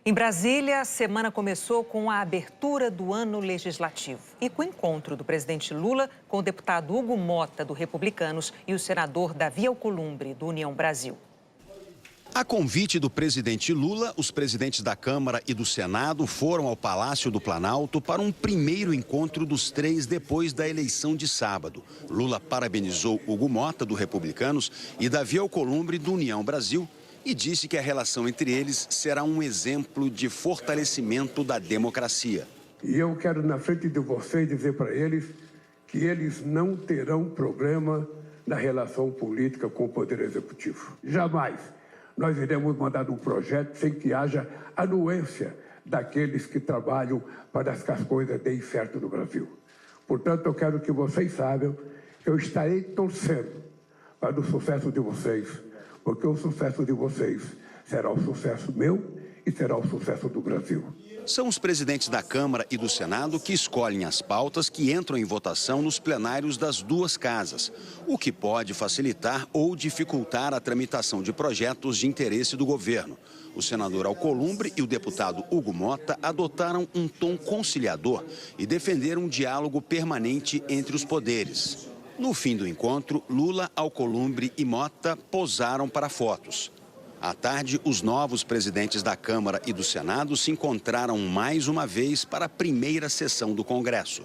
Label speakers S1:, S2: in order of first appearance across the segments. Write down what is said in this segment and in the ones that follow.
S1: Em Brasília, a semana começou com a abertura do ano legislativo e com o encontro do presidente Lula com o deputado Hugo Mota, do Republicanos, e o senador Davi Alcolumbre, do União Brasil.
S2: A convite do presidente Lula, os presidentes da Câmara e do Senado foram ao Palácio do Planalto para um primeiro encontro dos três depois da eleição de sábado. Lula parabenizou Hugo Mota, do Republicanos, e Davi Alcolumbre, do União Brasil, e disse que a relação entre eles será um exemplo de fortalecimento da democracia.
S3: E eu quero, na frente de vocês, dizer para eles que eles não terão problema na relação política com o Poder Executivo. Jamais nós iremos mandar um projeto sem que haja anuência daqueles que trabalham para que as coisas deem certo no Brasil. Portanto, eu quero que vocês saibam que eu estarei torcendo para o sucesso de vocês, porque o sucesso de vocês será o sucesso meu e será o sucesso do Brasil.
S2: São os presidentes da Câmara e do Senado que escolhem as pautas que entram em votação nos plenários das duas casas, o que pode facilitar ou dificultar a tramitação de projetos de interesse do governo. O senador Alcolumbre e o deputado Hugo Mota adotaram um tom conciliador e defenderam um diálogo permanente entre os poderes. No fim do encontro, Lula, Alcolumbre e Mota posaram para fotos. À tarde, os novos presidentes da Câmara e do Senado se encontraram mais uma vez para a primeira sessão do Congresso.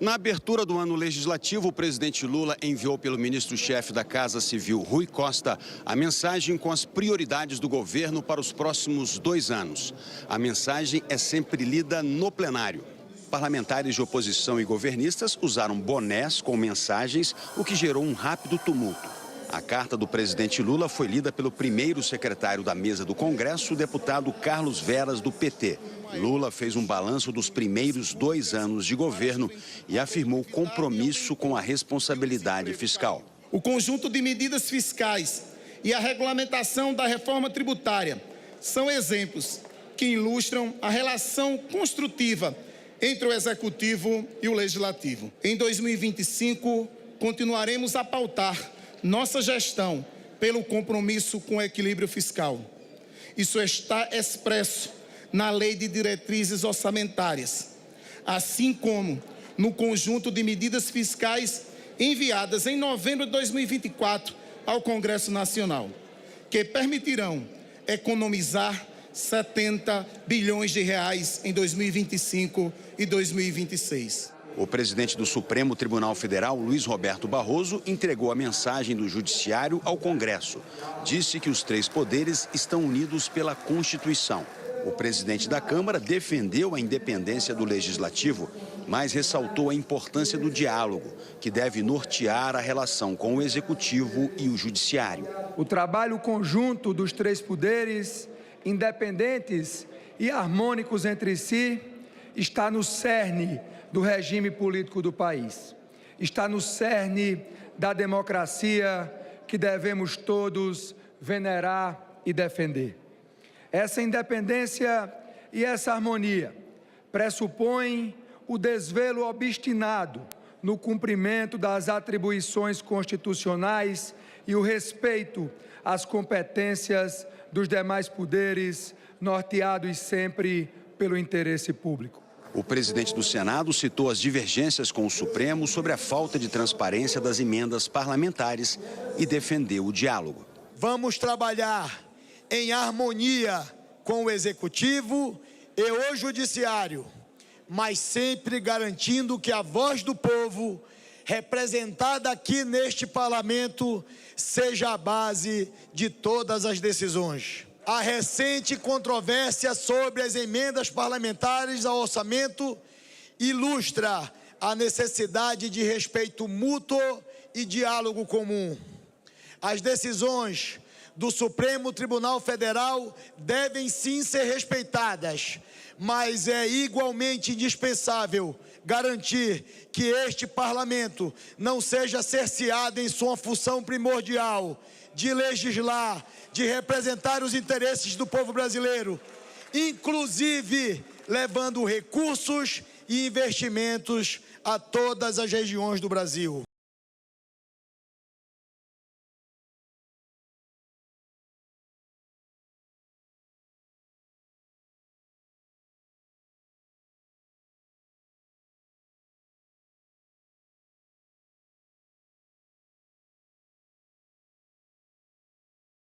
S2: Na abertura do ano legislativo, o presidente Lula enviou pelo ministro-chefe da Casa Civil, Rui Costa, a mensagem com as prioridades do governo para os próximos 2 anos. A mensagem é sempre lida no plenário. Parlamentares de oposição e governistas usaram bonés com mensagens, o que gerou um rápido tumulto. A carta do presidente Lula foi lida pelo primeiro secretário da mesa do Congresso, o deputado Carlos Veras, do PT. Lula fez um balanço dos primeiros 2 anos de governo e afirmou compromisso com a responsabilidade fiscal.
S4: O conjunto de medidas fiscais e a regulamentação da reforma tributária são exemplos que ilustram a relação construtiva entre o Executivo e o Legislativo. Em 2025, continuaremos a pautar nossa gestão pelo compromisso com o equilíbrio fiscal. Isso está expresso na Lei de Diretrizes Orçamentárias, assim como no conjunto de medidas fiscais enviadas em novembro de 2024 ao Congresso Nacional, que permitirão economizar 70 bilhões de reais em 2025 e 2026.
S2: O presidente do Supremo Tribunal Federal, Luiz Roberto Barroso, entregou a mensagem do Judiciário ao Congresso. Disse que os 3 poderes estão unidos pela Constituição. O presidente da Câmara defendeu a independência do Legislativo, mas ressaltou a importância do diálogo, que deve nortear a relação com o Executivo e o Judiciário.
S5: O trabalho conjunto dos 3 poderes, independentes e harmônicos entre si, está no cerne do regime político do país. Está no cerne da democracia que devemos todos venerar e defender. Essa independência e essa harmonia pressupõem o desvelo obstinado no cumprimento das atribuições constitucionais e o respeito às competências dos demais poderes, norteados sempre pelo interesse público.
S2: O presidente do Senado citou as divergências com o Supremo sobre a falta de transparência das emendas parlamentares e defendeu o diálogo.
S6: Vamos trabalhar em harmonia com o Executivo e o Judiciário, mas sempre garantindo que a voz do povo, representada aqui neste Parlamento, seja a base de todas as decisões. A recente controvérsia sobre as emendas parlamentares ao orçamento ilustra a necessidade de respeito mútuo e diálogo comum. As decisões do Supremo Tribunal Federal devem sim ser respeitadas, mas é igualmente indispensável garantir que este Parlamento não seja cerceado em sua função primordial de legislar, de representar os interesses do povo brasileiro, inclusive levando recursos e investimentos a todas as regiões do Brasil.